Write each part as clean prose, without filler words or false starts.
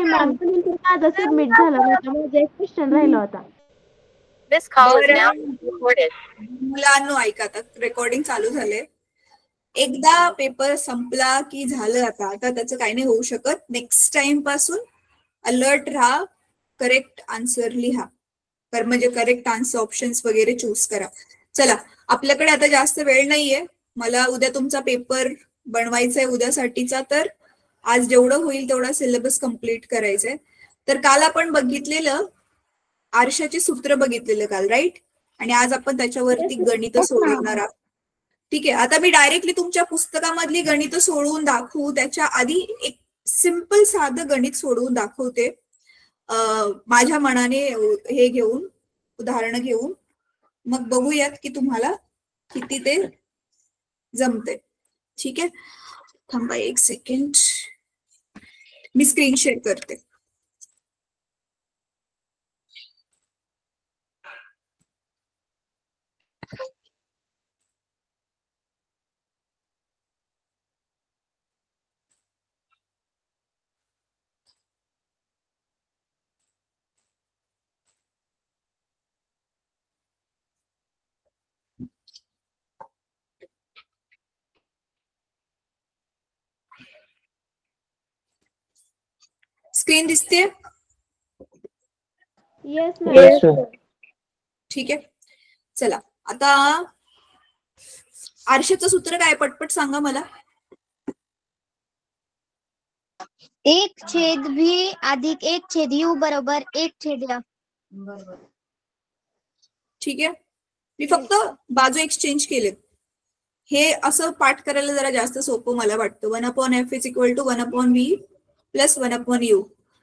Ma'am, माझा submit झाला होता, माझा एक क्वेश्चन राहिला होता. मुलांनो ऐका, आता रेकॉर्डिंग चालू झाले. एकदा पेपर संपला की झालं. आता त्याचं काही नाही होऊ शकत. नेक्स्ट टाइम पासून अलर्ट राहा, करेक्ट आन्सर लिहा, म्हणजे करेक्ट आन्सर ऑप्शन्स वगैरे चूज करा. चला, आपल्याकडे आता जास्त वेळ नाहीये. मला उद्या तुमचा पेपर बनवायचा आहे उद्यासाठीचा, तर आज जेवढं होईल तेवढा सिलेबस कम्प्लीट करायचंय. तर काल आपण बघितलेलं आरशाचे सूत्र बघितलेलं काल, राईट? आणि आज आपण त्याच्यावरती गणित सोडवणार आहोत. ठीक आहे, आता मी डायरेक्टली तुमच्या पुस्तकामधली गणित सोडवून दाखवू त्याच्या आधी एक सिंपल साधं गणित सोडवून दाखवते माझ्या मनाने हे घेऊन, उदाहरण घेऊन. मग बघूयात की तुम्हाला किती ते जमते. ठीक आहे, थांबा एक सेकंड, मी स्क्रीन शेअर करते. स्क्रीन दिसते? Yes ma'am. ठीक आहे, चला आता आरशाचं सूत्र काय, पटपट सांगा मला. 1/v अधिक 1/u बरोबर 1/f. ठीक आहे, मी फक्त बाजू एक्सचेंज केलेत. हे असं पाठ करायला जरा जास्त सोपं मला वाटतं. 1/f is equal to 1/v plus 1/u.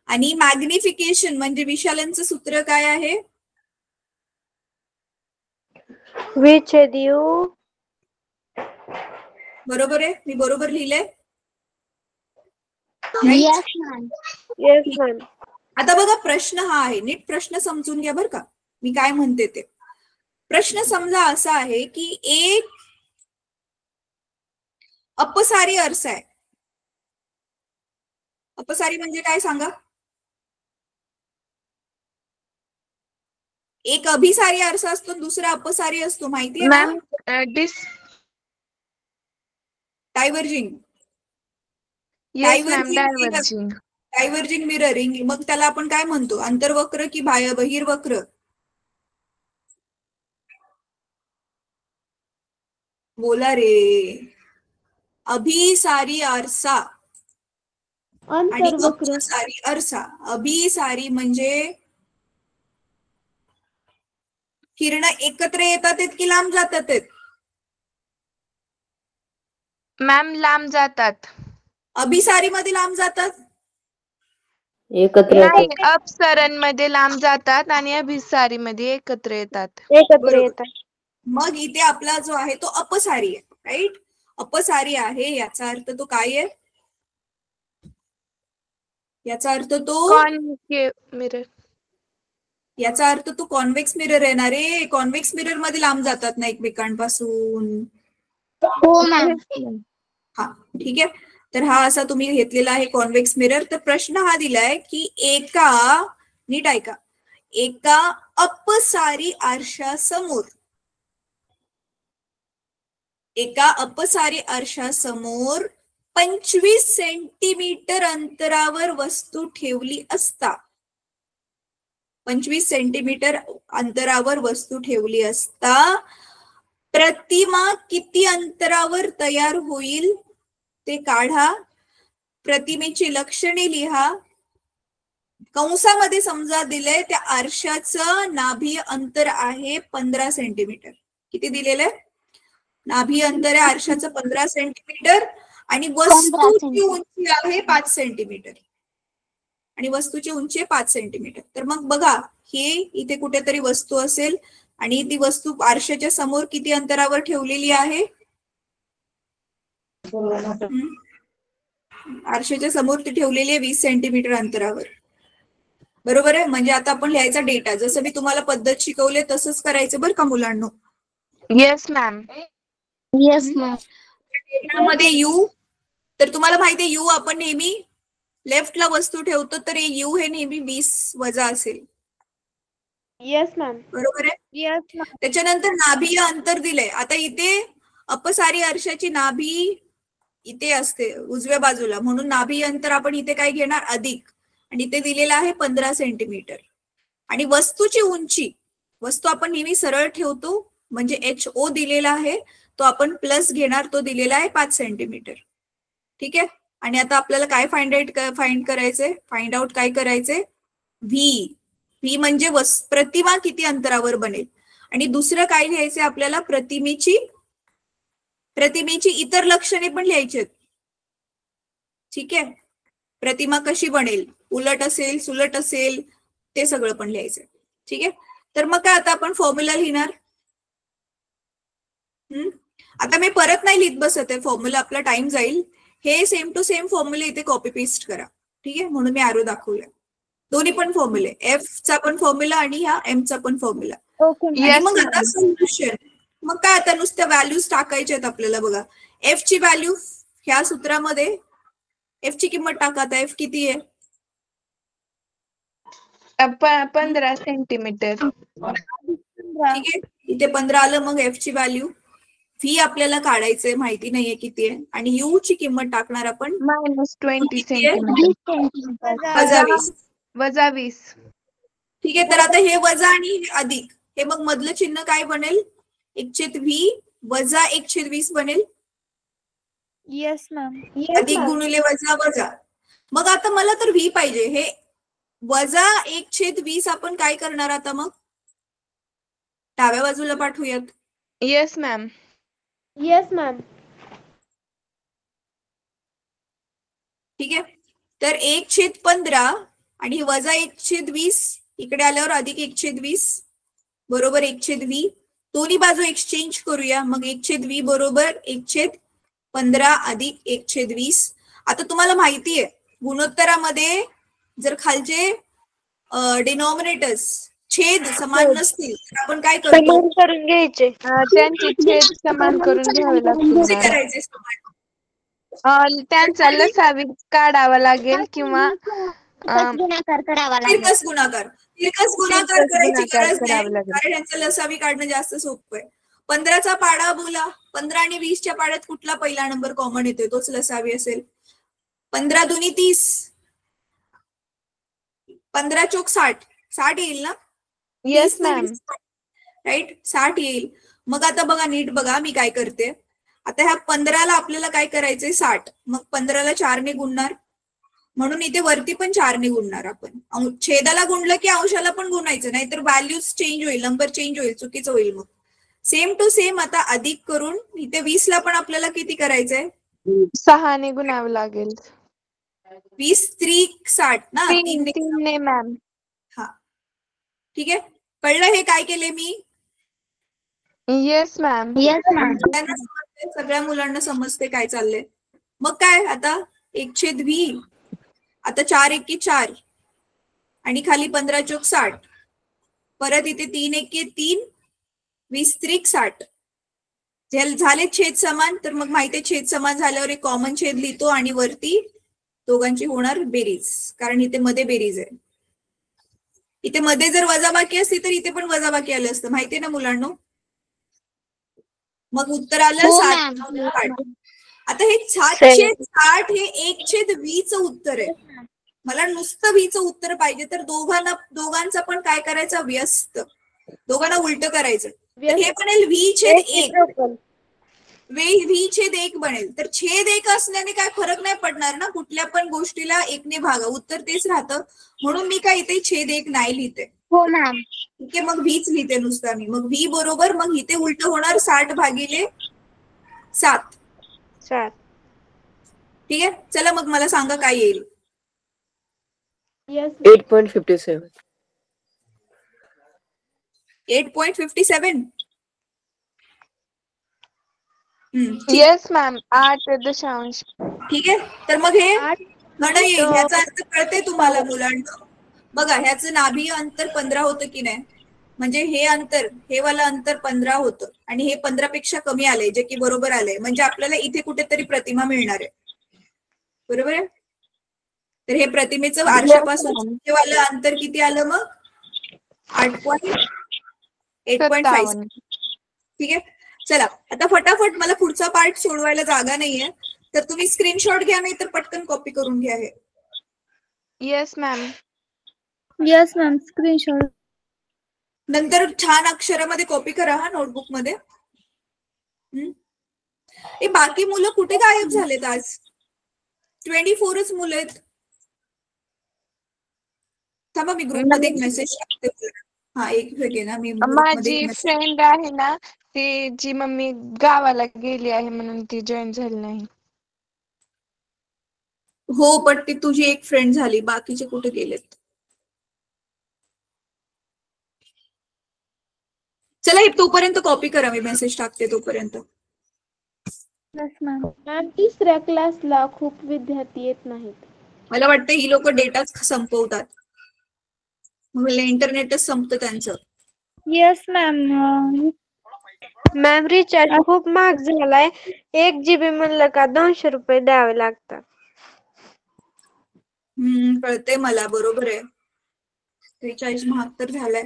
आणि मॅग्निफिकेशन म्हणजे विशालनचं सूत्र काय आहे? v/u. बरोबर आहे, मी बरोबर लिहिलंय? Yes ma'am. आता बघा, प्रश्न हा आहे, नीट प्रश्न समजून घ्या बरं का मी काय म्हणते ते. प्रश्न समजा असा आहे की एक अपसारी आरसा आहे. अपसारी म्हणजे काय सांगा? एक अभिसारी आरसा असतो, दुसरा अपसारी असतो, माहितीये ना? डायव्हर्जिंग. Diverging mirroring. मग त्याला आपण काय म्हणतो, अंतर्वक्र की बहिर्वक्र? बोला रे. अभिसारी आरसा आणि अपसारी आरसा. अभिसारी म्हणजे किरण एकत्र येतात की लांब जातात? मॅम लांब जातात. अभिसारी मध्ये लांब जातात, एकत्र अपसरण मध्ये लांब जातात आणि अभिसारी मध्ये एकत्र येतात. मग इथे आपला जो आहे तो अपसारी आहे, राईट? अपसारी आहे याचा अर्थ तो काय आहे? याचा अर्थ तो मिरर. याचा अर्थ तो कॉन्व्हेक्स मिरर येणार आहे. कॉन्व्हेक्स मिरर मध्ये लांब जातात ना एकमेकांपासून. हा, ठीक आहे. तर हा असा तुम्ही घेतलेला आहे कॉन्व्हेक्स मिरर. तर प्रश्न हा दिलाय की नीट ऐका, एका अपसारी आरशासमोर, एका अपसारी आरशासमोर 25 सेंटीमीटर अंतरावर वस्तू ठेवली असता, 25 सेंटीमीटर अंतरावर वस्तू ठेवली असता प्रतिमा किती अंतरावर तयार होईल ते काढा. प्रतिमेची लक्षणे लिहा. कंसामध्ये समजा दिलंय त्या आरशाचं नाभी अंतर आहे 15 सेंटीमीटर. किती दिलेलं आहे? नाभी अंतर आहे आरशाचं 15 सेंटीमीटर आणि वस्तूची उंची आहे 5 सेंटीमीटर. आणि वस्तूची उंची आहे 5 सेंटीमीटर. तर मग बघा, हे इथे कुठेतरी वस्तू असेल आणि ती वस्तू आरशाच्या समोर किती अंतरावर ठेवलेली आहे? आरशाच्या समोर ती ठेवलेली आहे 20 सेंटीमीटर अंतरावर. बरोबर आहे? म्हणजे आता आपण लिहायचा डेटा, जसं मी तुम्हाला पद्धत शिकवले तसंच करायचं बरं का मुलांनो. Yes ma'am. डेटामध्ये यू, तर तुम्हाला माहिती आहे यू आपण नेहमी लेफ्टला वस्तू ठेवतो तर यू हे नेहमी 20 वजा असेल. Yes ma'am. बरोबर आहे. Yes ma'am. त्याच्यानंतर नाभीय अंतर दिलंय. आता इथे अपसारी अर्शाची नाभी इथे असते उजव्या बाजूला, म्हणून नाभीय अंतर आपण इथे काय घेणार अधिक, आणि इथे दिलेलं आहे 15 सेंटीमीटर. आणि वस्तूची उंची, वस्तू आपण नेहमी सरळ ठेवतो म्हणजे HO दिलेला आहे तो आपण प्लस घेणार, तो दिलेला आहे 5 सेंटीमीटर. ठीक आहे. आणि आता आपल्याला काय फाइंड आउट काय करायचंय, व्ही म्हणजे प्रतिमा किती अंतरावर बनेल. आणि दुसरं काय लिहायचंय आपल्याला, प्रतिमेची इतर लक्षणे पण लिहायची आहेत. ठीक आहे. प्रतिमा कशी बनेल, उलट असेल सुलट असेल ते सगळं पण लिहायचंय. ठीक आहे. तर मग काय आता आपण फॉर्म्युला लिहिणार. आता मी परत नाही लिहित बसत आहे फॉर्म्युला, आपला टाइम जाईल. हे सेम टू सेम फॉर्म्युला इथे कॉपी पेस्ट करा. ठीक आहे. म्हणून मी आरो दाखवलंय. दोन्ही पण फॉर्म्युले, एफ चा पण फॉर्म्युला आणि ह्या एम चा पण फॉर्म्युला. आणि मग आता सोल्युशन. मग काय आता नुसत्या व्हॅल्यूज टाकायच्या आहेत आपल्याला. बघा एफ ची व्हॅल्यू ह्या सूत्रामध्ये, एफ ची किंमत टाका. आता एफ किती आहे, 15 सेंटीमीटर. ठीक आहे. इथे 15 आलं. मग एफ ची व्हॅल्यू, व्ही आपल्याला काढायचंय, माहिती नाहीये किती आहे, आणि यू ची किंमत टाकणार आपण -20 सेंटीमीटर. वजा 20. ठीक आहे. तर आता हे वजा आणि हे अधिक, हे मग मधलं चिन्ह काय बनेल, 1/v वजा 1/20 बनेल. Yes ma'am. अधिक गुणिले वजा वजा. मग आता मला तर व्ही पाहिजे. हे वजा 1/20 आपण काय करणार आता, मग डाव्या बाजूला पाठवूयात. Yes ma'am. Yes ma'am. ठीक आहे. तर 1/15 आणि वजा 1/20 इकडे आल्यावर अधिक 1/20 बरोबर 1/v. दोन्ही बाजू एक्सचेंज करूया. मग 1/v बरोबर 1/15 अधिक 1/20. आता तुम्हाला माहितीये गुणोत्तरामध्ये जर खालचे डिनॉमिनेटर्स छेद समान नसतील तर आपण काय करतो, करून घ्यायचे. त्यांचे छेद समान करून घ्यावे कसे लागतील. करायचे समान. त्यांचा लसावी काढावा लागेल किंवा गुणाकार करावा लागेल. तिरकस गुणाकार करायची गरज नाही, करावं लागेल. कारण यांचं लसावी काढणं जास्त सोपं आहे. 15चा पाडा बोला. 15 आणि 20च्या पाड्यात कुठला पहिला नंबर कॉमन येतोय, तोच लसावी असेल. 15 दुनी 30, 15 चोक 60, 60 येईल ना. Yes ma'am. राईट, 60 येईल. मग आता बघा नीट बघा मी काय करते. आता ह्या 15ला आपल्याला काय करायचंय 60, मग 15ला 4 ने गुणणार, म्हणून इथे वरती पण 4 ने गुणणार आपण. छेदाला गुणलं की अंशाला पण गुणायचं, नाहीतर व्हॅल्यूज चेंज होईल, नंबर चेंज होईल, चुकीचं होईल. मग सेम टू सेम आता अधिक करून इथे 20 ला पण आपल्याला किती करायचंय, 6 ने गुणावं लागेल. 20 त्रिक 60 ना, 3 ने मॅम. हा ठीक आहे. कळलं हे काय केले मी. Yes ma'am. Yes ma'am. सगळ्या मुलांना समजते काय चाललंय. मग काय आता 1/v, आता 4 एके 4 आणि खाली 15 चोक 60, परत इथे 3 एके 3, 20 त्रिक 60. झाले छेद समान, तर मग माहितीये छेद समान झाल्यावर एक कॉमन छेद लिहितो आणि वरती दोघांची होणार बेरीज, कारण इथे मध्ये बेरीज आहे. इथे मध्ये जर वजाबाकी असती तर इथे पण वजाबाकी आलं असतं, माहितीये ना मुलांना. मग उत्तर आलं 7/8. आता हे 7/60 हे 1/v चं उत्तर आहे. मला नुसतं v चं उत्तर पाहिजे, तर दोघांचा पण काय करायचं, व्यस्त, दोघांना उलट करायचं. हे बनेल v/1, v/1 बनेल. तर छेद 1 असल्याने काय फरक नाही पडणार ना, कुठल्या पण गोष्टीला 1 ने भागा, उत्तर तेच राहतं. म्हणून मी काय इथे छेद 1 नाही लिहिते. हो मॅम. ठीक आहे. मग व्हीच लिहिते नुसता मी. मग v बरोबर मग इथे उलट होणार 60/7. ठीक आहे. चला मग मला सांगा काय येईल. 8.57. 8.57. Yes ma'am. 8.0. ठीक आहे. तर मग हे घन येईल. ह्याचा अर्थ कळते तुम्हाला मुलांना. बघा ह्याचं नाभीय अंतर 15 होतं की नाही, म्हणजे हे अंतर, हे वाला अंतर 15 होतं आणि हे 15 पेक्षा कमी आले, जे की बरोबर आले. म्हणजे आपल्याला इथे कुठेतरी प्रतिमा मिळणार आहे. बरोबर आहे. तर हे प्रतिमेचं आरशापासून वालं अंतर किती आलं मग 8.5. ठीक आहे. चला आता फटाफट, मला पुढचा पार्ट सोडवायला जागा नाहीये, तर तुम्ही स्क्रीनशॉट घ्या, नाही तर पटकन कॉपी करून घ्या. हे yes ma'am. Yes ma'am, screenshot. नंतर छान अक्षरामध्ये कॉपी करा हा नोटबुक मध्ये. बाकी मुलं कुठे गायब झालेत आज? 24च मुलं आहेत. थांबा, मी ग्रुपमध्ये एक मेसेज टाकते. हा, एक सेकंड ना, मी माझी फ्रेंड आहे ना, ती जी मम्मी गावाला गेली आहे म्हणून ती जॉईन झाली नाही. हो, पण ती तुझी एक फ्रेंड झाली, बाकीचे कुठे गेलेत? चला, हे तोपर्यंत कॉपी करा, मी मेसेज टाकते तोपर्यंत. मॅम, तिसऱ्या क्लासला खूप विद्यार्थी येत नाहीत. मला वाटतं ही लोक डेटाच संपवतात, म्हणजे इंटरनेटच संपतं त्यांचं. Yes ma'am. मॅम, रिचार्ज खूप महाग झालाय. 1 GB म्हणलं का 200 रुपये द्यावे लागतात. कळते मला, बरोबर आहे. रिचार्ज महाग तर झालाय.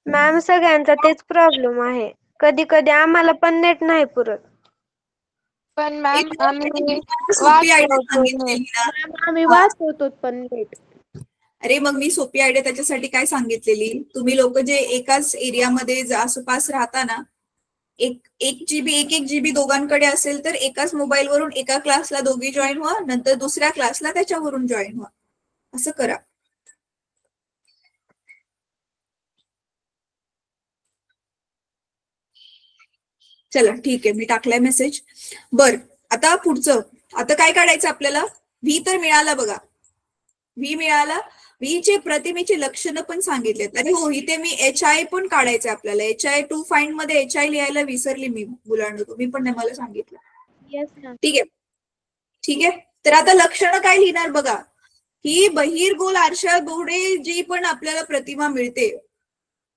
मॅम, सगळ्यांचा तेच प्रॉब्लेम आहे. कधी कधी आम्हाला पण नेट नाही पुरत. पण मॅम आम्ही सोपी आयडिया सांगितलेली ना. आम्ही वाचवतो पण नेट. अरे मग मी सोपी आयडिया त्याच्यासाठी काय सांगितलेली, तुम्ही लोक जे एकाच एरियामध्ये आसपास राहता ना, एक GB दोघांकडे असेल तर एकाच मोबाईल वरून एका क्लासला दोघी जॉईन व्हा, नंतर दुसऱ्या क्लासला त्याच्यावरून जॉईन व्हा, असं करा. चला ठीक आहे, मी टाकलाय मेसेज. बर, आता पुढचं, आता काय काढायचं आपल्याला? व्ही तर मिळाला बघा, व्ही मिळाला. व्ही चे प्रतिमेचे लक्षणं पण सांगितलेत. अरे हो, इथे मी HI पण काढायचं आपल्याला. HI टू फाइंड मध्ये HI लिहायला विसरली मी मुलांना, तुम्ही पण नाही मला सांगितलं. ठीक आहे, ठीक आहे. तर आता लक्षणं काय लिहिणार बघा. ही बहिर्गोल आरशा बोर्डे जी पण आपल्याला प्रतिमा मिळते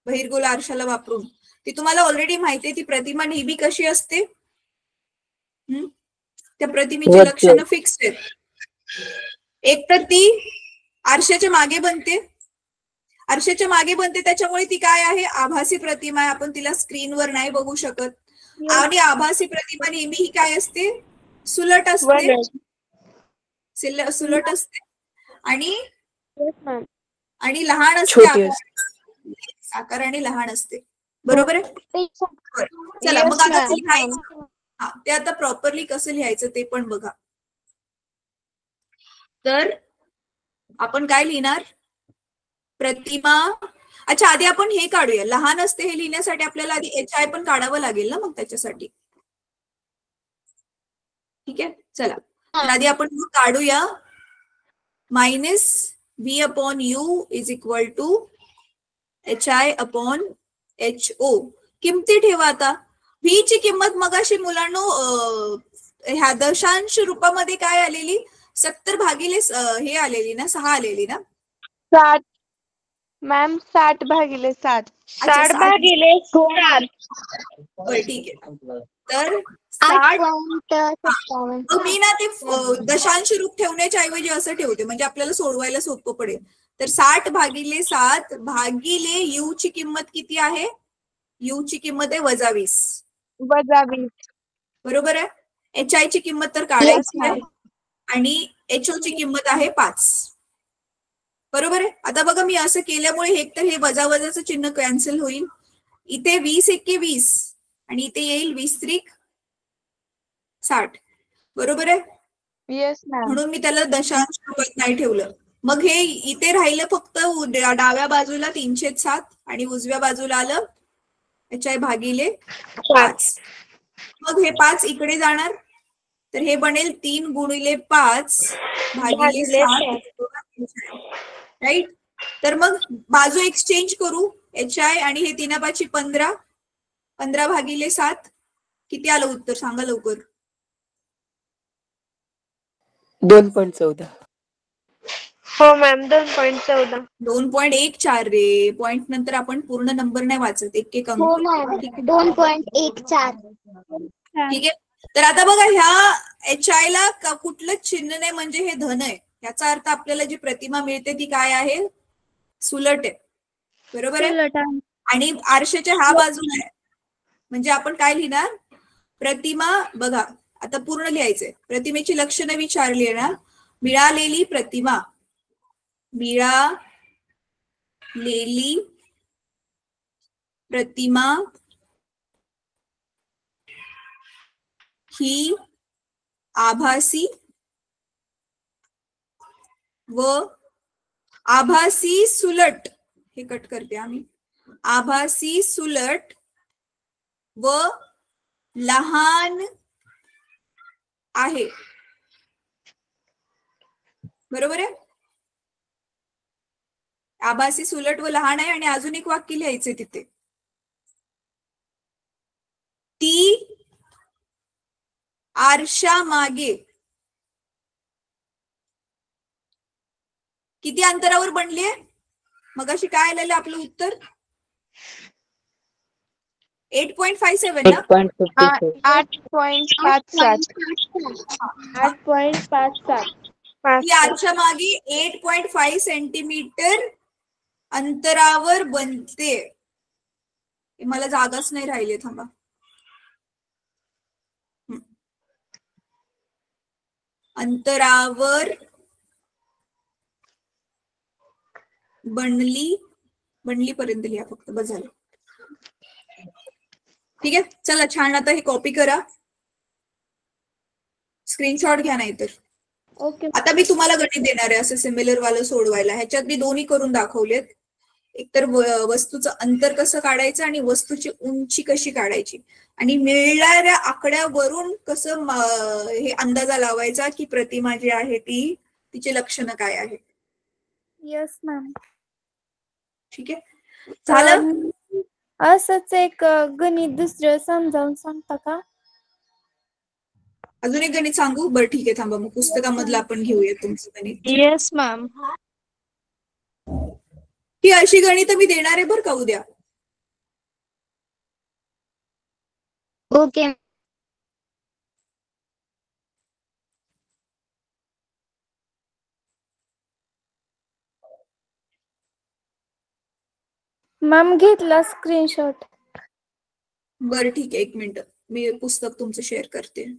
बहिर्गोल आरशाला वापरून, ती तुम्हाला ऑलरेडी माहितीये. ती प्रतिमा नेहमी कशी असते? त्या प्रतिमेची लक्षणं फिक्स आहेत. एक तर ती आरशाच्या मागे बनते, त्याच्यामुळे ती काय आहे? आभासी प्रतिमा आहे. आपण तिला स्क्रीनवर नाही बघू शकत. आणि आभासी प्रतिमा नेहमी ही काय असते? सुलट असते, सुलट असते आणि लहान असते, आकाराने लहान असते. बरोबर आहे. चला मग आता लिहायचं. हा, ते आता प्रॉपरली कसं लिहायचं ते पण बघा. तर आपण काय लिहिणार? प्रतिमा. अच्छा, आधी आपण हे काढूया. लहान असते हे लिहिण्यासाठी आपल्याला आधी HI पण काढावं लागेल ना मग त्याच्यासाठी. ठीक आहे, चला आधी आपण काढूया. -V/U is equal to HI/HO. किमती ठेवा आता. व्ही ची किंमत मगाशी मुलांनो ह्या दशांश रूपामध्ये काय आलेली? 70 भागिले हे आलेली ना, 6 आलेली ना. 60 मॅम, 60 भागिले 7. 60 भागिले 7. ठीक आहे. तर 60. मी ना ते दशांश रूप ठेवण्याच्या ऐवजी असं ठेवते, म्हणजे आपल्याला सोडवायला सोपं पडेल. तर 60 भागिले 7 भागिले U ची किंमत किती आहे? U ची किंमत आहे -20. बरोबर आहे. HI ची किंमत तर काढायची आहे आणि HO ची किंमत आहे 5. बरोबर आहे. आता बघा, मी असं केल्यामुळे एक तर हे वजाचं चिन्ह कॅन्सल होईल. इथे 20 एके 20 आणि इथे येईल 20 त्रिक 60. बरोबर आहे. Yes ma'am. म्हणून मी त्याला दशांश रूपात नाही ठेवलं. मग हे इथे राहिलं फक्त डाव्या बाजूला 3/7 आणि उजव्या बाजूला आलं HI भागिले 5. मग हे 5 इकडे जाणार, तर हे बनेल 3 गुणिले 5 भागिले 7. राईट. तर मग बाजू एक्सचेंज करू. HI आणि हे 3/5 15. 15 भागिले 7 किती आलं उत्तर? सांगा लवकर. 2.14. हो मॅम, 2.14. 2.14 रे. पॉइंट नंतर आपण पूर्ण नंबर नाही वाचत, एक अंक. 2.14. ठीक आहे. तर आता बघा, ह्या HI ला कुठलं चिन्ह नाही, म्हणजे हे धन आहे. याचा अर्थ आपल्याला जी प्रतिमा मिळते ती काय आहे? सुलट आहे. बरोबर आहे? सुलट आहे. आणि आरशाच्या ह्या बाजूला आहे, म्हणजे आपण काय लिहिणार? प्रतिमा. बघा आता पूर्ण लिहायचंय. प्रतिमेची लक्षणं विचारली आहे ना. मिळालेली प्रतिमा, मिळालेली प्रतिमा ही आभासी व आभासी सुलट, हे कट करते आम्ही, आभासी सुलट व लहान आहे. बरोबर आहे? आभासी सुलट व लहान आहे. आणि अजून एक वाक्य लिहायचंय तिथे, ती आरशा मागे किती अंतरावर बनलीये? मगाशी काय आलेलं आपलं उत्तर? 8.57 ना? 8.57. 8.57. 8.57. ती आरशा मागे 8.5 सेंटीमीटर अंतरावर बनते. मला जागाच नाही राहिली, थांबा. अंतरावर बनली पर्यंत लिहा फक्त, बस झालं. ठीक आहे, चला छान. आता हे कॉपी करा, स्क्रीनशॉट घ्या नाहीतर. ओके. आता मी तुम्हाला गणित देणार आहे असं सिमिलर वालं सोडवायला. ह्याच्यात मी दोन्ही करून दाखवलेत. एकतर वस्तूचं अंतर कसं काढायचं आणि वस्तूची उंची कशी काढायची, आणि मिळणाऱ्या आकड्यावरून कसं हे अंदाजा लावायचा की प्रतिमा जी आहे ती, तिचे लक्षणं काय आहे. Yes ma'am. ठीक आहे, झालं. असंच एक गणित दुसरं समजावून सांगता का? अजून एक गणित सांगू? बरं ठीक आहे, थांबा मग पुस्तकामधलं आपण घेऊया तुमचं गणित. Yes ma'am. ही अशी गणित मी देणार आहे बरं का उद्या. ओके. मॅम घेतला स्क्रीनशॉट. बरं ठीक आहे, एक मिनिट मी पुस्तक तुमचं शेअर करते.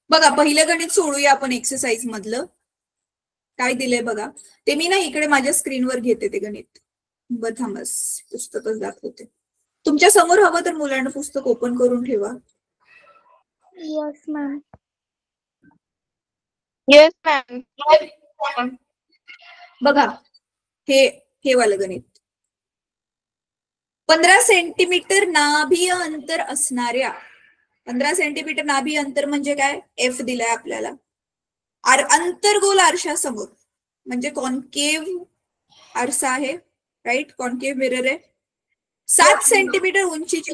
बघा, पहिलं गणित सोडूया आपण एक्सरसाइज मधलं. काय दिलंय बघा, ते मी ना इकडे माझ्या स्क्रीनवर घेते ते गणित. बरं थांबस, पुस्तकच दाखवते. तुमच्या समोर हवं तर मुलांना पुस्तक ओपन करून ठेवा. Yes ma'am. Yes ma'am. बघा, हे वालं गणित. 15 सेंटीमीटर नाभीय अंतर असणाऱ्या, 15 सेंटीमीटर नाभीय अंतर म्हणजे काय? एफ दिलाय आपल्याला. अंतर्गोल आरशासमोर, म्हणजे कॉन्केव्ह आरसा आहे, राईट, कॉन्केव्ह मिरर आहे. 7 सेंटीमीटर उंचीची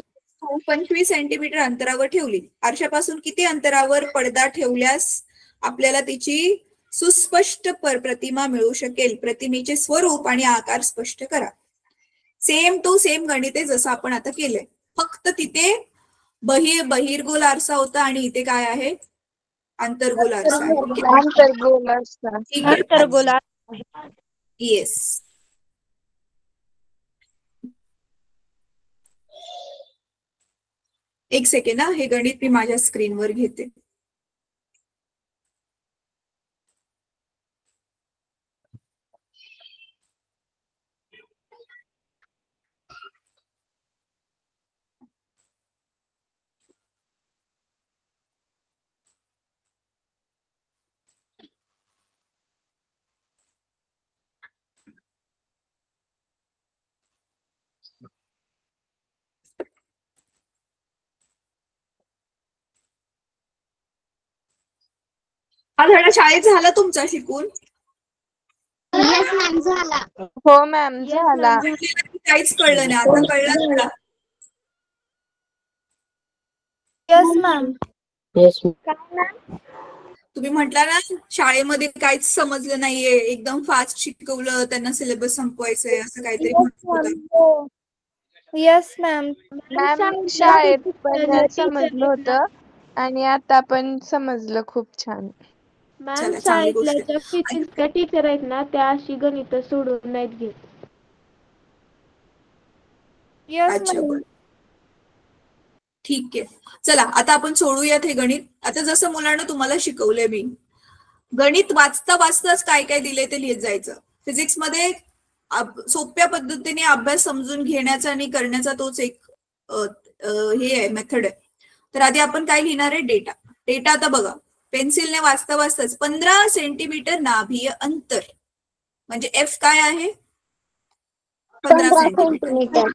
25 सेंटीमीटर अंतरावर ठेवली. आरशापासून किती अंतरावर पडदा ठेवल्यास आपल्याला तिची सुस्पष्ट प्रतिमा मिळू शकेल? प्रतिमेचे स्वरूप आणि आकार स्पष्ट करा. सेम टू सेम गणित आहे जसं आपण आता केलंय, फक्त तिथे बहिर्गोल आरसा होता आणि इथे काय आहे? अंतर्गोल आरसा आहे. अंतर्गोल आरसा. ठीक आहे, अंतर्गोल. येस. एक सेकंड, हे गणित मी माझ्या स्क्रीनवर घेते. हा धडा शाळेत झाला तुमचा शिकून? येस मॅम झाला. हो मॅम Yes, झाला. ma'am. म्हटलेलं की काहीच कळलं नाही, आता कळलं धडा? Yes ma'am. येस तुम्ही म्हटला ना शाळेमध्ये काहीच समजलं नाहीये, एकदम फास्ट शिकवलं, त्यांना सिलेबस संपवायचंय असं काहीतरी म्हणत होता. Yes ma'am. मॅम शाळेत पण टीचर समजलं आहेत ना, होतं आणि आता पण समजलं खूप छान. मॅम चला, चांगली गोष्ट शाळेतल्या आहे. ज्या फिजिक्सच्या टीचर आहेत ना, त्या अशी गणित सोडून नाहीत घेत. यस अच्छा, मॅम. बरं. ठीक आहे. चला आता आपण सोडूयात हे गणित. आता जसं मुलांना तुम्हाला शिकवलंय मी, गणित वाचता वाचताच काय काय दिले ते लिहित जायचं. फिजिक्स मध्ये सोप्या पद्धतीने अभ्यास समजून घेण्याचा आणि करण्याचा तोच एक हे आहे, मेथड आहे. तर आधी आपण काय लिहिणार आहे? डेटा. डेटा आता बघा, पेन्सिलने वाचता वाचताच 15 सेंटीमीटर नाभीय अंतर म्हणजे एफ काय आहे? 15 सेंटीमीटर.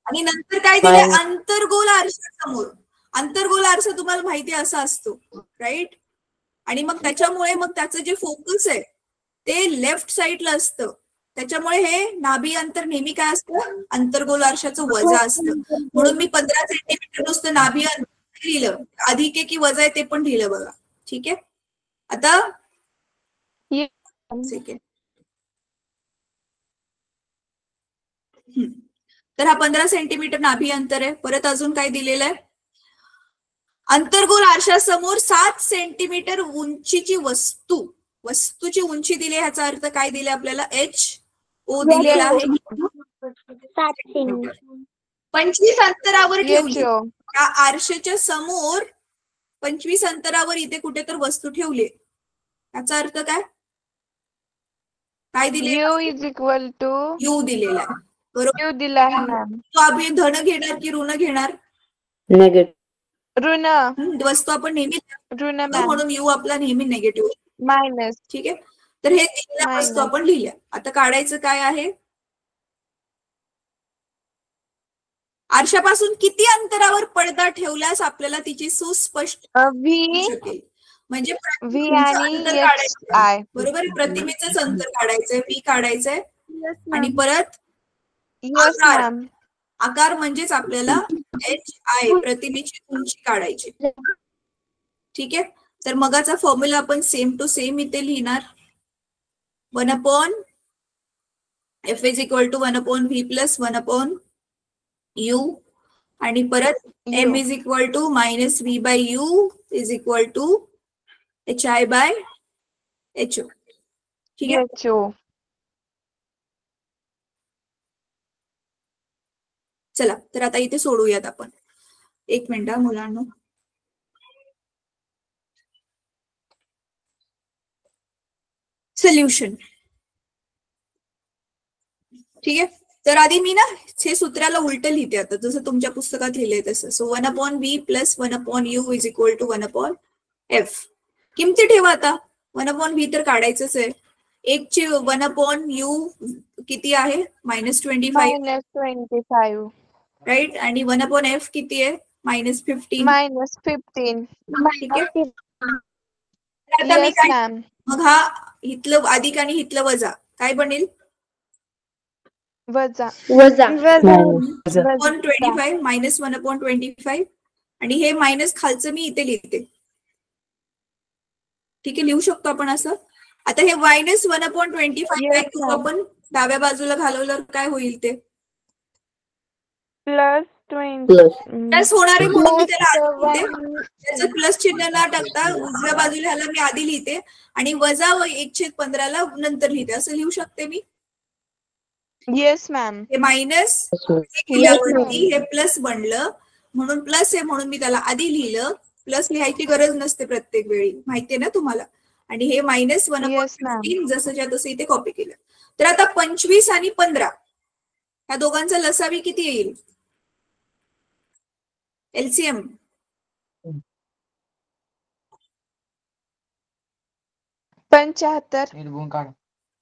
आणि नंतर काय दिलंय? Minus. अंतर्गोल आरशासमोर. अंतर्गोल आरसा तुम्हाला माहिती आहे असा असतो, राईट? आणि मग त्याच्यामुळे मग त्याचं जे फोकस आहे ते लेफ्ट साईडला असतं. त्याच्यामुळे हे नाभी अंतर नेहमी काय असतं? अंतर्गोल आरशाचं वजा असतं. म्हणून मी 15 सेंटीमीटर नुसतं नाभी अंतर लिहिलं, अधिक आहे की वजा आहे ते पण लिहिलं बघा. ठीक आहे. आता सेकंड, तर हा 15 सेंटीमीटर नाभी अंतर आहे. परत अजून काय दिलेलं आहे? अंतर्गोल आरशासमोर 7 सेंटीमीटर उंचीची वस्तूची उंची दिली. ह्याचा अर्थ काय दिले आपल्याला? HO दिलेला आहे. 25 अंतरावर ठेवली. HO. त्या आरशाच्या समोर 25 अंतरावर इथे कुठे तर वस्तू ठेवली. याचा अर्थ काय? काय दिले? U is equal to U दिलेला आहे. बरोबर. U दिला आहे मॅम. तो आपण धन घेणार की ऋण घेणार? नेगेटिव्ह. ऋण वस्तू आपण नेहमी ऋण मॅम. म्हणून U आपला नेहमी निगेटिव्ह. मायनस. ठीक आहे. तर हे दिलेल्या वस्तू आपण लिहिल्या. आता काढायचं काय आहे? आरशापासून किती अंतरावर पडदा ठेवल्यास आपल्याला तिची सुस्पष्ट V शकेल. म्हणजे V प्रतिमेचं आणि अंतर H काढायचं. I. बरोबर आहे. प्रतिमेचंच अंतर काढायचंय, V काढायचंय यस आणि मॅम. परत यस आकार. मॅम. आकार म्हणजेच आपल्याला HI प्रतिमेची उंची काढायची. ठीक आहे. तर मगाचा फॉर्म्युला आपण सेम टू सेम इथे लिहिणार. 1/f is equal to 1/v plus 1/u आणि परत m is equal to minus v by u is equal to hi by ho. ठीक आहे. HO. चला तर आता इथे सोडूयात आपण. एक मिनिट मुलांना. सोल्युशन. ठीक आहे. तर आधी मी ना हे सूत्राला उलट लिहिते आता, जसं तुमच्या पुस्तकात लिहिलंय तसं. So 1/v plus 1/u is equal to 1/f. किमती ठेवा आता. 1/v तर काढायचंच आहे. 1 ची 1/u किती आहे? -25. -25. राईट. आणि 1/f किती आहे? -15. -15. ठीक आहे. आता मी Yes काय, मॅम. मग हा इथलं अधिक आणि इथलं वजा काय बनेल? वजा. वजा. Minus. 1/25 मायनस 1/25 आणि हे मायनस खालचं मी इथे लिहिते. ठीक आहे. लिहू शकतो आपण असं. आता हे मायनस 1/25 काय करू आपण? डाव्या बाजूला घालवल्यावर काय होईल ते? +20. प्लस होणार आहे म्हणून मी त्याला आधी लिहिते. त्याचं प्लस चिन्ह न टाकता उजव्या बाजूला ह्याला मी आधी लिहिते आणि वजा 1/15 ला नंतर लिहिते. असं लिहू शकते मी. Yes ma'am. हे मायनस केल्यावरती हे प्लस बनलं, म्हणून प्लस आहे म्हणून मी त्याला आधी लिहिलं. प्लस लिहायची गरज नसते प्रत्येक वेळी, माहितीये ना तुम्हाला. आणि हे मायनस 1/15 जसंच्या तसं इथे कॉपी केलं. तर आता 25 आणि 15 ह्या दोघांचा लसावी किती येईल? एलसीएम 75.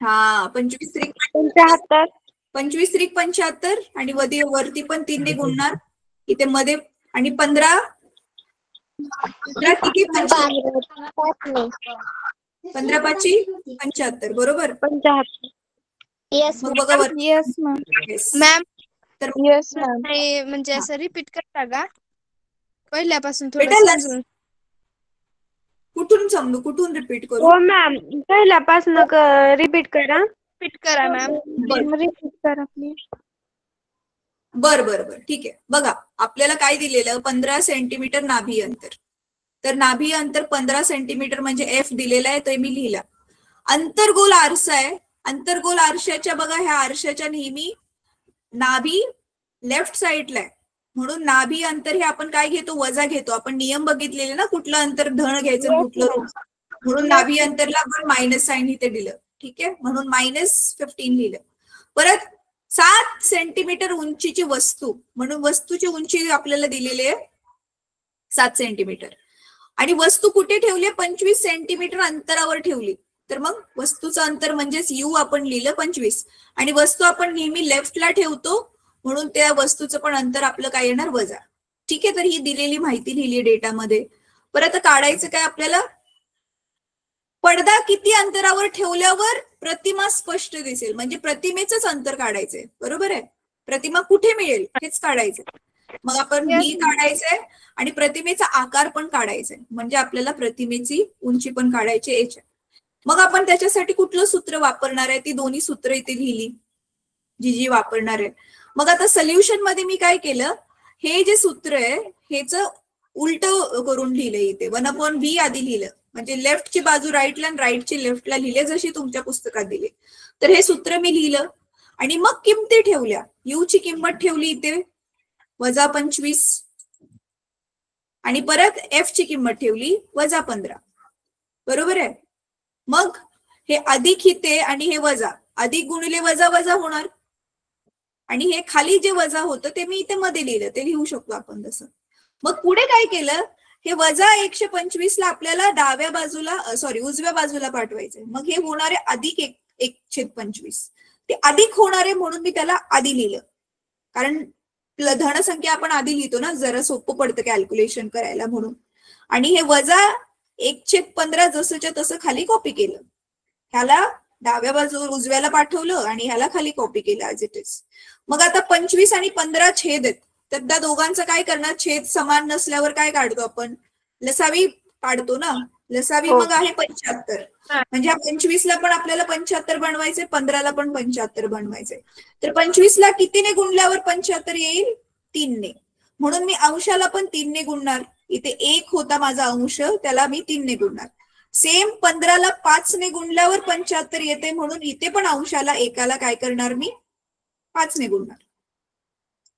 हा 25 त्रिक 75. 25 त्रिक 75 आणि वरती पण 3 ने गुणणार इथे मध्ये आणि 15 15 किती 75. 15 पाची 75 बरोबर. 75. येस मग बघा वर. Yes ma'am. Yes. मॅम तर येस मॅम. म्हणजे असं रिपीट करता का पहिल्यापासून बेटा थोडं समजून? कुठून रिपीट करू? हो मॅम, पहिल्यापासून रिपीट करा. रिपीट करा मॅम. रिपीट करा प्लीज. बर ठीक आहे. बघा आपल्याला काय दिलेलं 15 सेंटीमीटर नाभी अंतर. तर नाभी अंतर 15 सेंटीमीटर म्हणजे एफ दिलेला आहे, तो मी लिहिला. अंतर्गोल आरसा आहे. अंतर्गोल आरशाच्या बघा ह्या आरशाच्या नेहमी नाभी लेफ्ट साईडला आहे, म्हणून नाभी अंतर हे आपण काय घेतो? वजा घेतो. आपण नियम बघितलेले ना, कुठलं अंतर धन घ्यायचं कुठलं ऋण. म्हणून नाभी अंतरला आपण मायनस साईन इथे दिलं. ठीक आहे, म्हणून -15 लिहिलं. परत 7 सेंटीमीटर उंचीची वस्तू, म्हणून वस्तूची उंची आपल्याला दिलेली आहे 7 सेंटीमीटर. आणि वस्तू कुठे ठेवली? 25 सेंटीमीटर अंतरावर ठेवली. तर मग वस्तूचं अंतर म्हणजेच यू आपण लिहिलं 25. आणि वस्तू आपण नेहमी लेफ्टला ठेवतो, म्हणून त्या वस्तूचं पण अंतर आपलं काय येणार? वजा. ठीक आहे, तर ही दिलेली माहिती लिहिली डेटामध्ये. परत काढायचं काय आपल्याला? पडदा किती अंतरावर ठेवल्यावर प्रतिमा स्पष्ट दिसेल, म्हणजे प्रतिमेचंच अंतर काढायचंय. बरोबर आहे. प्रतिमा कुठे मिळेल हेच काढायचंय. मग आपण व्ही काढायचंय आणि प्रतिमेचा आकार पण काढायचंय, म्हणजे आपल्याला प्रतिमेची उंची पण काढायची एच. मग आपण त्याच्यासाठी कुठलं सूत्र वापरणार आहे? ती दोन्ही सूत्र इथे लिहिली जी वापरणार आहे. मग आता सोल्युशन मध्ये मी काय केलं? हे जे सूत्र आहे हेच उलट करून लिहिलं इथे. 1/v आधी लिहिलं, म्हणजे लेफ्टची बाजू राईटला आणि राईटची लेफ्टला लिहिले, जशी तुमच्या पुस्तकात दिले. तर हे सूत्र मी लिहिलं आणि मग किमती ठेवल्या. यू ची किंमत ठेवली इथे -25 आणि परत एफ ची किंमत ठेवली -15. बरोबर आहे. मग हे अधिक इथे आणि हे वजा, अधिक गुणिले वजा वजा होणार. आणि हे खाली जे वजा होतं ते मी इथे मध्ये लिहिलं, ते लिहू शकतो आपण तसं. मग पुढे काय केलं? हे वजा 125 ला आपल्याला डाव्या बाजूला उजव्या बाजूला पाठवायचंय. मग हे होणारे अधिक 1/25. ते अधिक होणारे म्हणून मी त्याला आधी लिहिलं, कारण धनसंख्या आपण आधी लिहितो ना, जरा सोपं पडतं कॅल्क्युलेशन करायला म्हणून. आणि हे वजा 1/15 जसंच्या तसं खाली कॉपी केलं. ह्याला डाव्या बाजू उजव्याला पाठवलं आणि ह्याला खाली कॉपी केलं ऍज इट इज. मग आता 25 आणि 15 छेद आहेत, तर त्या दोघांचं काय करणार? छेद समान नसल्यावर काय काढतो आपण? लसावी काढतो ना. लसावी मग आहे 75. म्हणजे 25 ला पण आपल्याला 75 बनवायचे, 15 ला पण 75 बनवायचे. तर 25 ला कितीने गुणल्यावर 75 येईल? 3 ने. म्हणून मी अंशाला पण 3 ने गुणणार. इथे 1 होता माझा अंश, त्याला मी 3 ने गुणणार. सेम 15 ला 5 ने गुणल्यावर 75 येते, म्हणून इथे पण अंशाला एकाला काय करणार मी? 5 ने गुणणार.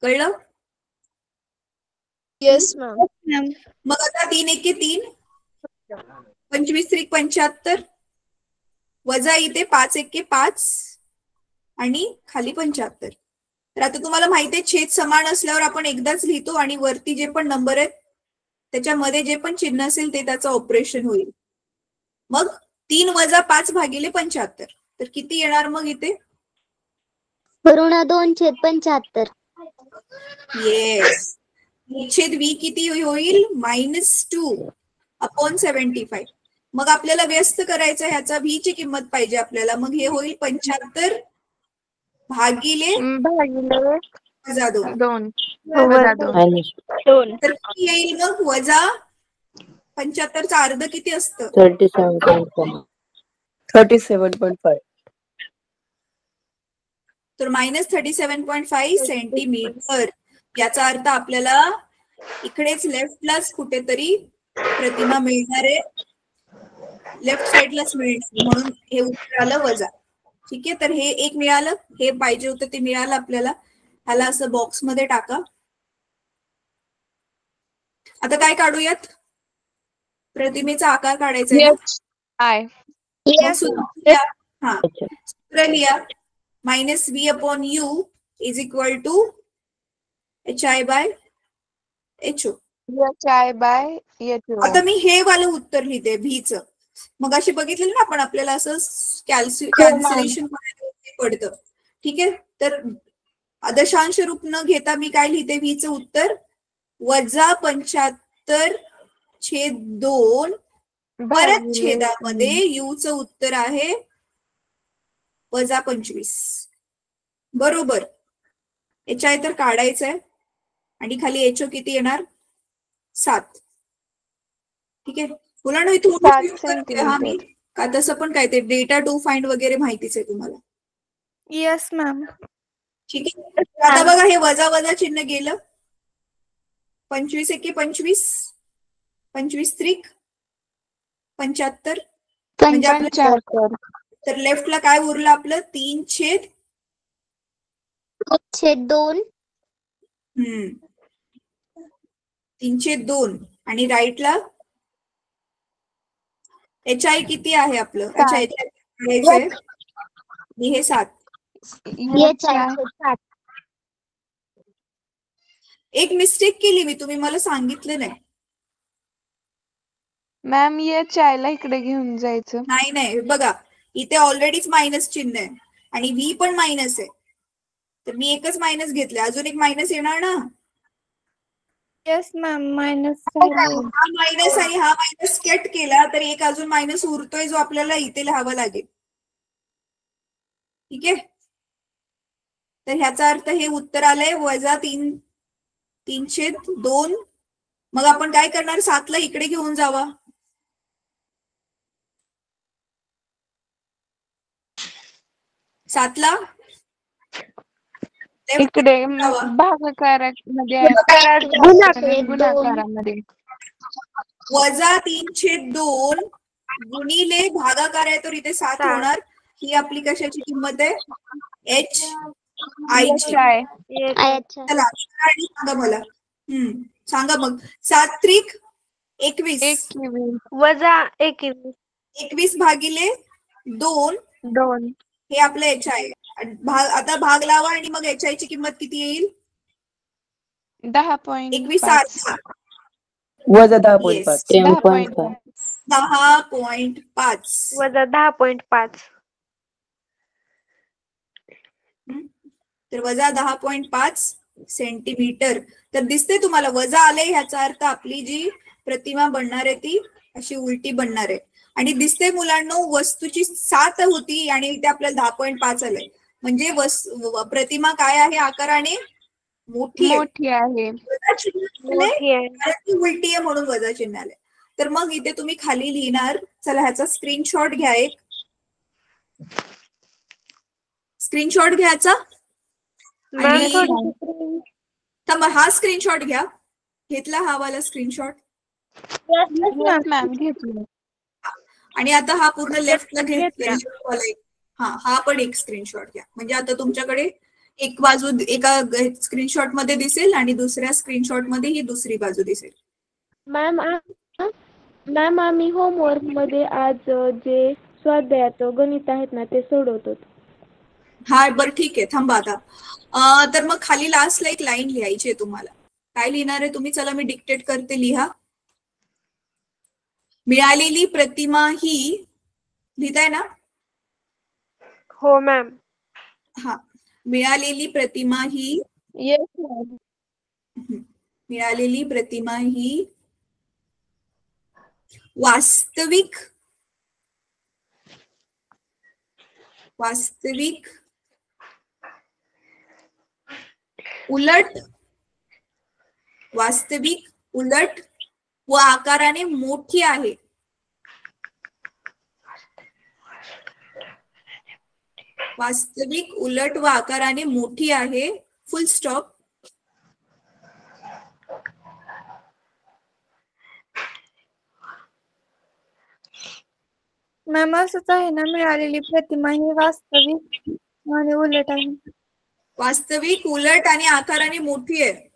कळलं? Yes ma'am. मग आता 3 एके 3, 25 त्रिक 75, वजा इथे 5 एके 5 आणि खाली 75. तर आता तुम्हाला माहिती आहे छेद समान असल्यावर आपण एकदाच लिहितो आणि वरती जे पण नंबर आहेत त्याच्यामध्ये जे पण चिन्ह असेल ते त्याचं ऑपरेशन होईल. मग 3 वजा 5 भागिले 75, तर किती येणार मग इथे? ऋण 2/75. येस. छेद v किती होईल? -2/75. मग आपल्याला व्यस्त करायचं, ह्याचा v ची किंमत पाहिजे आपल्याला. मग हे होईल 75 भागिले -2. 2. तर किती येईल मग? वजा 75चा अर्ध किती असतं? 37.5. तर -37.5 सेंटीमीटर. याचा अर्थ आपल्याला इकडेच लेफ्टलाच कुठेतरी प्रतिमा मिळणार आहे, लेफ्ट साइडलाच मिळणार, म्हणून हे उत्तर आलं वजा. ठीक आहे, तर हे एक मिळालं, हे पाहिजे होतं ते मिळालं आपल्याला. ह्याला असं बॉक्स मध्ये टाका. आता काय काढूयात? प्रतिमेचा आकार काढायचा आहे. सूत्र लिहा -v/u is equal to hi/ho. आता मी हे वालं उत्तर लिहिते व्हीच. मग अशी बघितलेलं ना आपण, आपल्याला असं कॅल्क्युलेशन पडतं. ठीक आहे, तर दशांश रूप न घेता मी काय लिहिते? व्हीचं उत्तर -75 1/2 परत छेदामध्ये यूचं उत्तर आहे -25. बरोबर. HI तर काढायचंय आणि खाली HO किती येणार 7. ठीक आहे. मुलांना हा मी का तसं पण काय ते डेटा टू फाइंड वगैरे माहितीच आहे तुम्हाला. Yes ma'am. ठीक आहे. आता बघा हे वजा वजा चिन्ह गेलं. 25 एके 25, 25 त्रिक 75 म्हणजे आपलं तर लेफ्टला काय उरलं आपलं 1/2. 3/2 आणि राईटला HI किती आहे आपलं? अच्छा हे 7. एक मिस्टेक केली मी, तुम्ही मला सांगितलं नाही. मॅम HI ला इकडे घेऊन जायचं. नाही बघा इथे ऑलरेडीच मायनस चिन्ह आहे आणि V पण मायनस आहे, तर मी एकच मायनस घेतलं, अजून एक मायनस येणार ना. Yes ma'am. मायनस हा मायनस आणि हा मायनस कट केला तर एक अजून मायनस उरतोय जो आपल्याला इथे लिहावा लागेल. ठीक आहे. तर ह्याचा अर्थ हे उत्तर आलंय -3/2. मग आपण काय करणार? 7 ला इकडे घेऊन जावा. सातला इकडे भागाकारामध्ये गुणाकारामध्ये -3/2 गुणिले भागाकार आहे तर इथे 7 होणार. ही आपली कशाची किंमत आहे? HI ची. चला आणि सांगा मला. सांगा मग. 7 त्रिक 21 वजा 21. 21 भागिले 2 हे आपलं HI. आता भाग लावा आणि मग HI ची किंमत किती येईल? 10.5 वजा 10.5. 10.5 10.5 वजा 10.5. तर वजा 10.5 सेंटीमीटर. तर दिसते तुम्हाला वजा आले, ह्याचा अर्थ आपली जी प्रतिमा बनणार आहे ती अशी उलटी बनणार आहे. आणि दिसते मुलांनो वस्तूची 7 होती आणि इथे आपल्याला 10.5 आलंय, म्हणजे प्रतिमा काय आहे? आकाराने मोठी आहे. उलटी आहे म्हणून वजा चिन्ह आले. तर मग इथे तुम्ही खाली लिहिणार. चला ह्याचा स्क्रीनशॉट घ्या. एक स्क्रीनशॉट घ्यायचा आणि थांबा, हा स्क्रीनशॉट घ्या. घेतला हा वाला स्क्रीनशॉट? आणि आता हा पूर्ण लेफ्टला घेतला. हा पण एक स्क्रीनशॉट घ्या. म्हणजे आता तुमच्याकडे एक बाजू एका स्क्रीनशॉट मध्ये दिसेल आणि दुसऱ्या स्क्रीनशॉट मध्ये ही दुसरी बाजू दिसेल. मॅम आम्ही होमवर्क मध्ये आज जे स्वाध्यायात गणित आहेत ना ते सोडवतो. हा बरं ठीक आहे. थांबा आता. तर मग खाली लास्टला एक लाईन लिहायची आहे तुम्हाला. काय लिहिणार आहे तुम्ही? चला मी डिक्टेट करते, लिहा. मिळालेली प्रतिमा ही, लिहिताय ना? हो मॅम. हा. मिळालेली प्रतिमा ही मिळालेली प्रतिमा ही वास्तविक उलट व आकाराने मोठी आहे. वास्तविक उलट व आकाराने मोठी आहे. फुल स्टॉप. मॅम असंच आहे ना, मिळालेली प्रतिमा ही वास्तविक आणि उलट आहे. वास्तविक उलट आणि आकाराने मोठी आहे.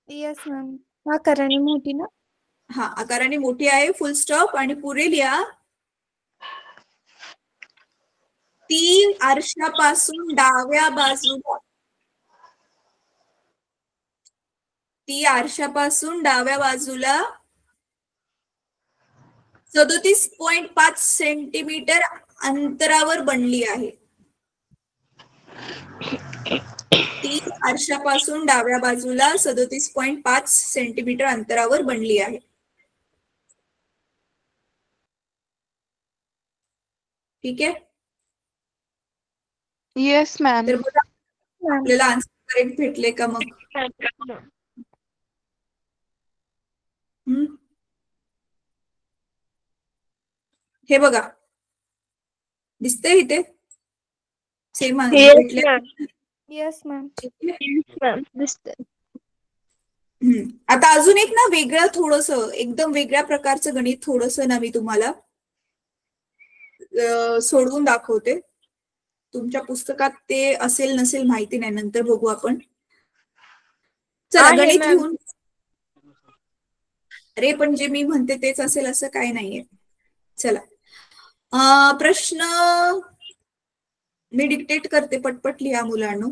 Yes ma'am. आकाराने मोठी ना? हा, आकाराने मोठी आहे. फुल स्टॉप. आणि पुढे लिहा. ती आरशापासून डाव्या बाजूला 37.5 सेंटीमीटर अंतरावर बनली आहे. ती आरशापासून डाव्या बाजूला 37.5 सेंटीमीटर अंतरावर बनली आहे. ठीक आहे. Yes ma'am. तर बघा आपल्याला आन्सर करेक्ट भेटले का मग? हे बघा दिसतंय इथे सेम आन्सर भेटले. Yes ma'am. आता अजून एक ना वेगळं थोडस एकदम वेगळ्या प्रकारचं गणित थोडस ना मी तुम्हाला सोडवून दाखवते. तुमच्या पुस्तकात ते असेल नसेल माहिती नाही, नंतर बघू आपण. चला गणित लिहून. अरे पण जे मी म्हणते तेच असेल असं काही नाहीये. चला प्रश्न मी डिक्टेट करते, पटपट लिहा मुलांनो.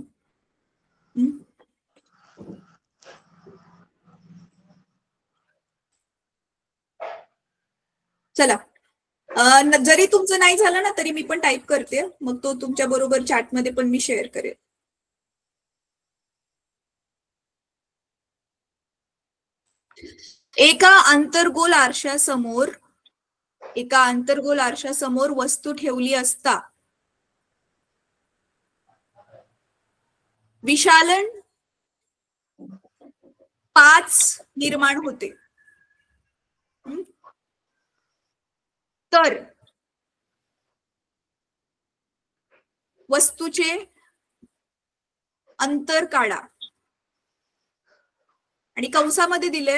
चला जरी तुमचं नाही झालं ना तरी मी पण टाईप करते, मग तो तुमच्या बरोबर चॅटमध्ये पण मी शेअर करेन. एका अंतर्गोल आरशासमोर वस्तू ठेवली असता विशालन 5 निर्माण होते. तर वस्तूचे अंतर काढा आणि कंसामध्ये दिले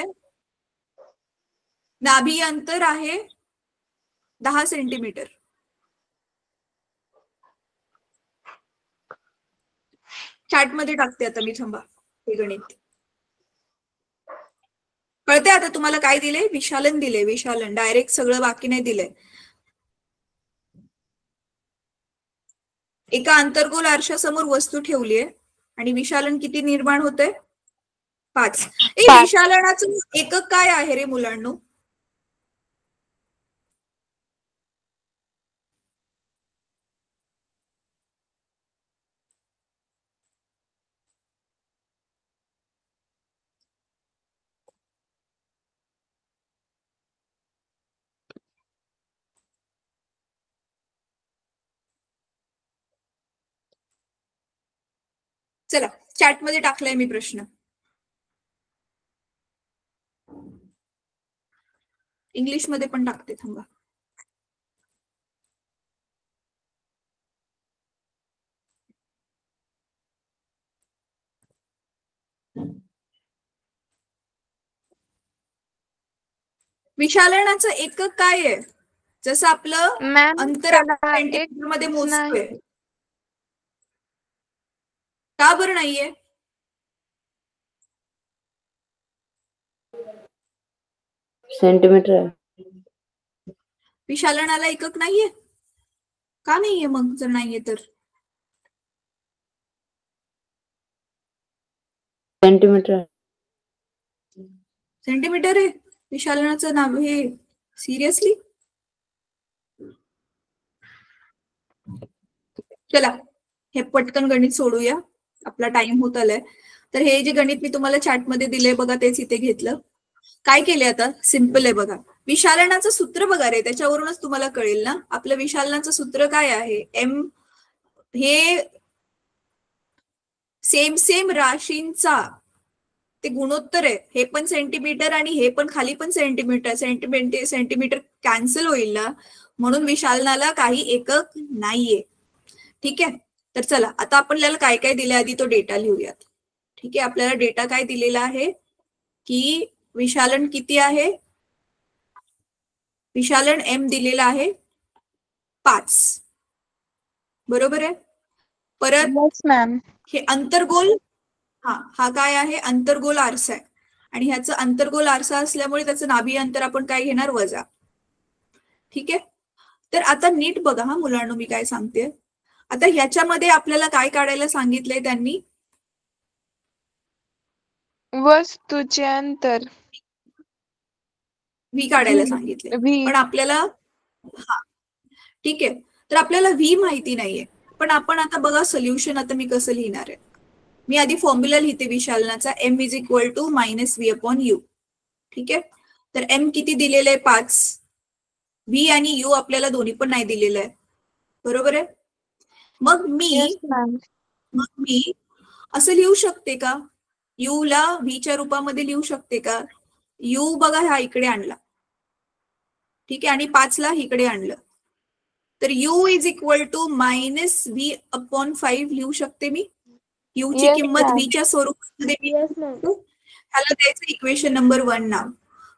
नाभी अंतर आहे 10 सेंटीमीटर. चॅटमध्ये टाकते आता मी, थांबा. हे गणित कळते आता तुम्हाला काय दिले? विशालन दिले, विशालन. डायरेक्ट सगळं बाकी नाही दिलंय. एका अंतर्गोल आरशासमोर वस्तू ठेवलीये आणि विशालन किती निर्माण होते? 5. विशालनाचं एकक काय आहे रे मुलांनो? चला चॅटमध्ये टाकलाय मी प्रश्न. इंग्लिश मध्ये पण टाकते, थांबा. विशालनाचं एकक काय आहे? जसं आपलं अंतर सेंटीमीटर मध्ये मोजतोय. का बरं नाहीये? सेंटीमीटर. विशालनाला एकक नाहीये? का नाहीये मग जर नाहीये तर? सेंटीमीटर. सेंटीमीटर आहे विशालनाचं नाव? हे सिरियसली? चला हे पटकन गणित सोडूया, आपला टाइम होत आलाय. तर हे जे गणित मी तुम्हाला चॅटमध्ये दिले बघा, तेच इथे घेतलं. काय केले आता? सिंपल आहे बघा. विशालनाचं सूत्र बघा रे, त्याच्यावरूनच तुम्हाला कळेल ना. आपलं विशालनाचं सूत्र काय आहे? एम. हे सेम राशींचा ते गुणोत्तर आहे. हे पण सेंटीमीटर आणि हे पण खाली पण सेंटीमीटर. सेंटीमीटर कॅन्सल होईल ना, म्हणून विशालनाला काही एकक नाहीये. ठीक आहे. तर चला आता आपल्याला काय काय दिले आधी तो डेटा लिहूयात. ठीक आहे. आपल्याला डेटा काय दिलेला आहे की विशालन किती आहे? विशालन एम दिलेला आहे 5. बरोबर आहे. परत हे अंतर्गोल, हा काय आहे? अंतर्गोल आरसा आहे आणि ह्याचं अंतर्गोल आरसा असल्यामुळे त्याचं नाभी अंतर आपण काय घेणार? वजा. ठीक आहे. तर आता नीट बघा हा मुलांनो, मी काय सांगते. आता ह्याच्यामध्ये आपल्याला काय काढायला सांगितलंय त्यांनी? वस्तूचे अंतर व्ही काढायला सांगितले, पण आपल्याला ठीक आहे. तर आपल्याला व्ही माहिती नाहीये, पण आपण आता बघा सोल्युशन आता मी कसं लिहिणार आहे. मी आधी फॉर्म्युला लिहिते विशालनाचा, m is equal to -v/u. ठीक आहे. तर m किती दिलेलं आहे? 5. v आणि u आपल्याला दोन्ही पण नाही दिलेलं आहे. बरोबर आहे. मग येस मॅम. मी असं लिहू शकते का, यू ला व्ही च्या रूपामध्ये लिहू शकते का? यू बघा हा इकडे आणला, ठीक आहे, आणि 5 ला इकडे आणलं, तर you is equal to -v/5 लिहू शकते मी. यू ची Yes, किंमत ma'am. व्ही च्या स्वरूपामध्ये येस मॅम. ह्याला द्यायचं इक्वेशन नंबर 1 नाव.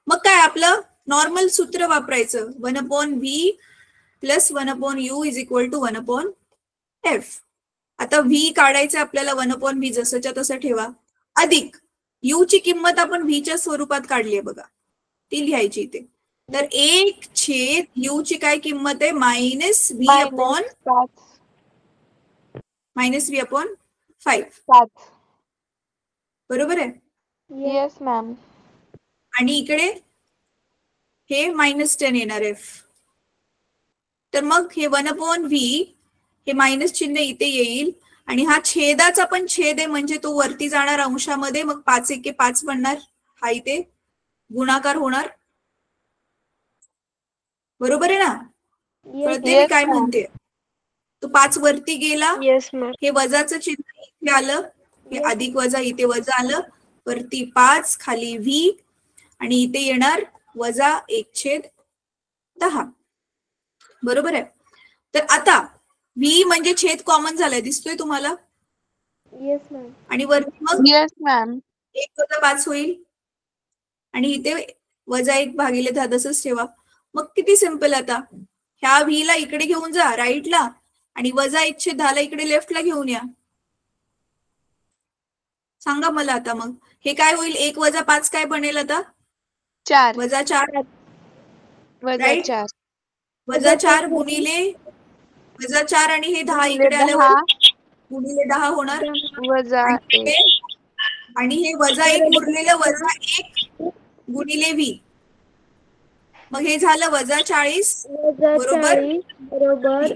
मग काय आपलं नॉर्मल सूत्र वापरायचं, 1/v plus 1/u is equal to 1/f. आता व्ही काढायचं आपल्याला, 1/v जसंच्या तसं ठेवा, अधिक यू ची किंमत आपण व्ही च्या स्वरूपात काढली आहे बघा, ती लिहायची इथे. तर 1/u ची काय किंमत आहे, -v/5. बरोबर आहे. Yes ma'am. आणि इकडे हे -10 येणार एफ. तर मग हे 1/v हे मायनस चिन्ह इथे येईल, आणि हा छेदाचा पण छेद आहे म्हणजे तो वरती जाणार अंशामध्ये, मग 5 एके 5 बनणार, हा इथे गुणाकार होणार. बरोबर आहे ना? कळते मी Yes, काय ma'am. म्हणते? तो 5 वरती गेला, येस मॅम. हे वजाचं चिन्ह इथे आलं, हे अधिक वजा इथे वजा आलं, वरती 5 खाली व्ही, आणि इथे येणार -1/10. बरोबर आहे. तर आता व्ही म्हणजे छेद कॉमन झालाय, दिसतोय तुम्हाला? Yes ma'am. आणि वरती मग Yes, ma'am. 1 - 5 होईल, आणि इथे -1/10 तसंच ठेवा. मग किती सिंपल. आता ह्या व्ही ला इकडे घेऊन जा राईटला, आणि -1/10 ला इकडे लेफ्टला घेऊन या. सांगा मला आता मग हे काय होईल, 1 - 5 काय बनेल आता, 4 -4, वजा Right? 4 -4 गुणिले -4, आणि हे 10 इकडे आल्यावर 10 गुणिले 10 होणार, वजा आणि 1. हे -1 उरलेलं -1 गुणिले व्ही, मग हे झालं -40 बरोबर. -40 बरोबर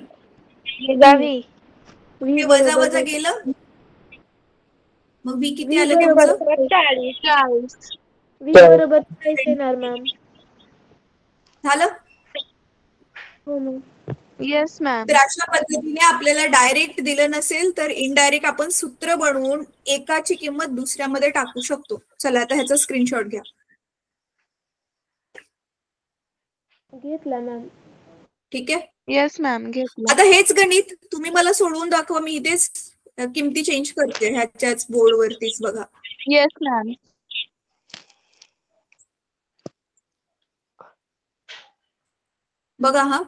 गावी हे वजा वजा गेलं, मग व्ही किती आलं तुमचं? 40. व्ही बरोबर 40 येणार मॅम. झालं. हो मॅम. Yes ma'am. तर अशा पद्धतीने आपल्याला डायरेक्ट दिलं नसेल तर इनडायरेक्ट आपण सूत्र बनवून एकाची किंमत दुसऱ्यामध्ये टाकू शकतो. चला आता ह्याचा स्क्रीनशॉट घ्या. घेतला मॅम. ठीक आहे. येस मॅम, घेतलं. आता हेच गणित तुम्ही मला सोडवून दाखवा, मी इथेच किमती चेंज करते ह्याच्याच बोर्ड वरतीच बघा. Yes ma'am. बघा, हा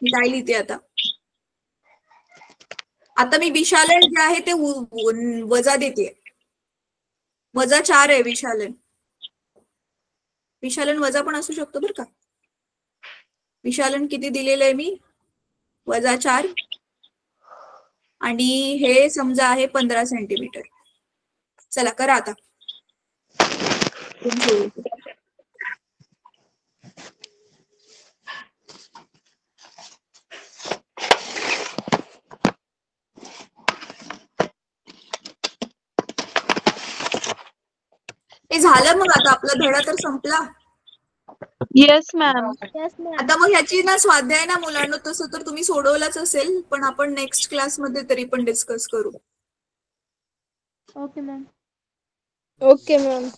मी काय लिहिते आता. आता मी विशालन जे आहे ते वजा देते. -4 आहे विशालन. विशालन वजा पण असू शकतो बरं का. विशालन किती दिलेलं आहे मी, -4, आणि हे समजा आहे 15 सेंटीमीटर. चला करा आता. हे झालं. मग आता आपला धडा तर संपला. Yes ma'am. Yes ma'am. आता मग ह्याची ना स्वाध्याय ना मुलांना तसं तर तुम्ही सोडवलाच असेल, पण आपण नेक्स्ट क्लासमध्ये तरी पण डिस्कस करू. Okay ma'am. Okay ma'am.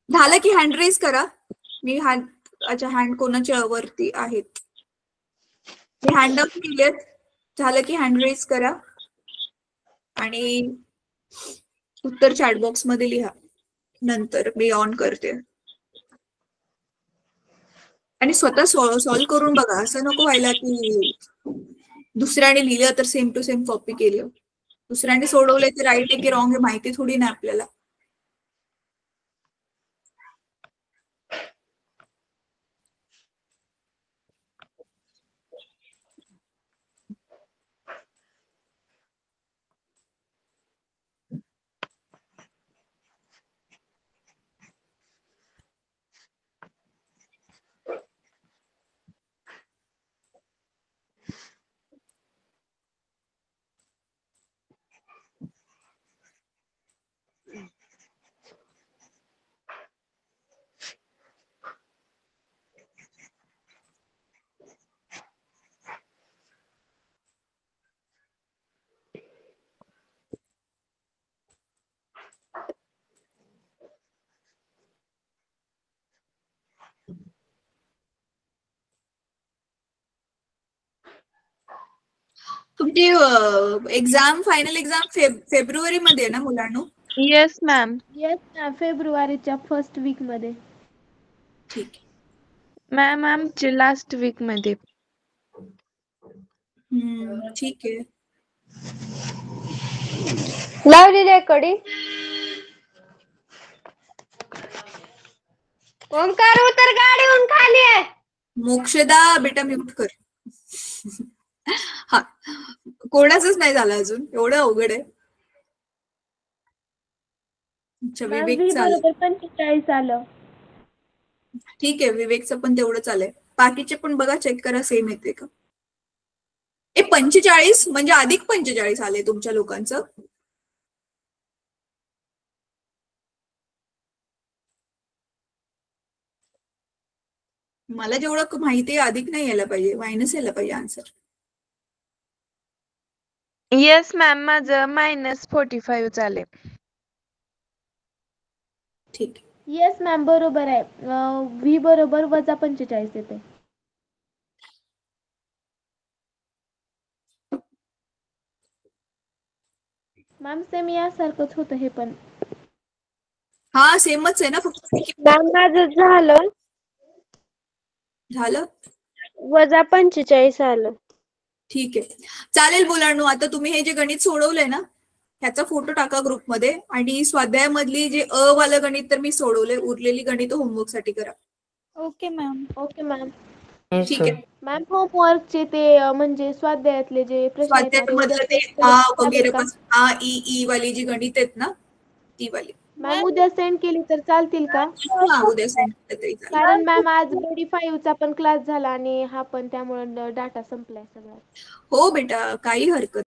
झालं की हँड रेज करा. मी हँड कोणाच्या वरती आहेत मी हँड अप केलेत. झालं की हँड रेज करा आणि उत्तर चॅट बॉक्स मध्ये लिहा. नंतर मी ऑन करते. आणि स्वतः सॉल्व्ह करून बघा. असं नको व्हायला की दुसऱ्याने लिहिलं तर सेम टू सेम कॉपी केलं. दुसऱ्याने सोडवलंय तर राईट आहे की रॉंग आहे माहिती थोडी ना आपल्याला. तुमची एक्झाम फायनल एक्झाम फेब्रुवारी मध्ये आहे ना मुलांनो? Yes ma'am. येस मॅम, फेब्रुवारीच्या फर्स्ट वीक मध्ये. ठीक आहे. मॅम आमची लास्ट वीक मध्ये. ठीक आहे. लावलेली आहे कडी. ओंकार उतर गाडीहून खाली आहे. मोक्षदा बेटा म्यूट कर. हा, कोणाचंच नाही झालं अजून, एवढं अवघड आहे. अच्छा, मॅम विवेक व्ही चालेल. बरोबर 45 आलं. ठीक आहे, विवेकचं पण तेवढंच आलंय. बाकीचे पण बघा, चेक करा सेम येते का. 45 म्हणजे अधिक 45 आले तुमच्या लोकांचं. मला जेवढं माहिती आहे अधिक नाही यायला पाहिजे, मायनस यायला पाहिजे आन्सर. येस मॅम, माझं -45 झाले. ठीक आहे. येस मॅम, बरोबर आहे. व्ही बरोबर -45 येते. मॅम सेम यासारखंच होतं हे पण. हा सेमच आहे ना, फक्त मॅम माझं झालं झालं. -45 आलं. ठीक आहे, चालेल मुलांनो. आता तुम्ही हे जे गणित सोडवलंय ना, ह्याचा फोटो टाका ग्रुपमध्ये. आणि स्वाध्यायामधली जे वालं गणित तर मी सोडवलंय, उरलेली गणित होमवर्क साठी करा. Okay ma'am. Okay ma'am. ठीक आहे. मॅम होमवर्कचे ते म्हणजे स्वाध्यायातले जे प्रश्न आहेत ना, ते उद्या स्वाध्यायामधलं ते send आ केले वगैरे का? पासून आ ई वाली जी गणित आहेत ना, ती वाली. मॅम उद्या सेंड केली तर चालतील का? हा, उद्या सेंड केलं तरी चालेल. कारण मॅम आज बडी 5चा पण क्लास झाला आणि हा पण, त्यामुळे डाटा संपलाय सगळा. हो बेटा, काही हरकत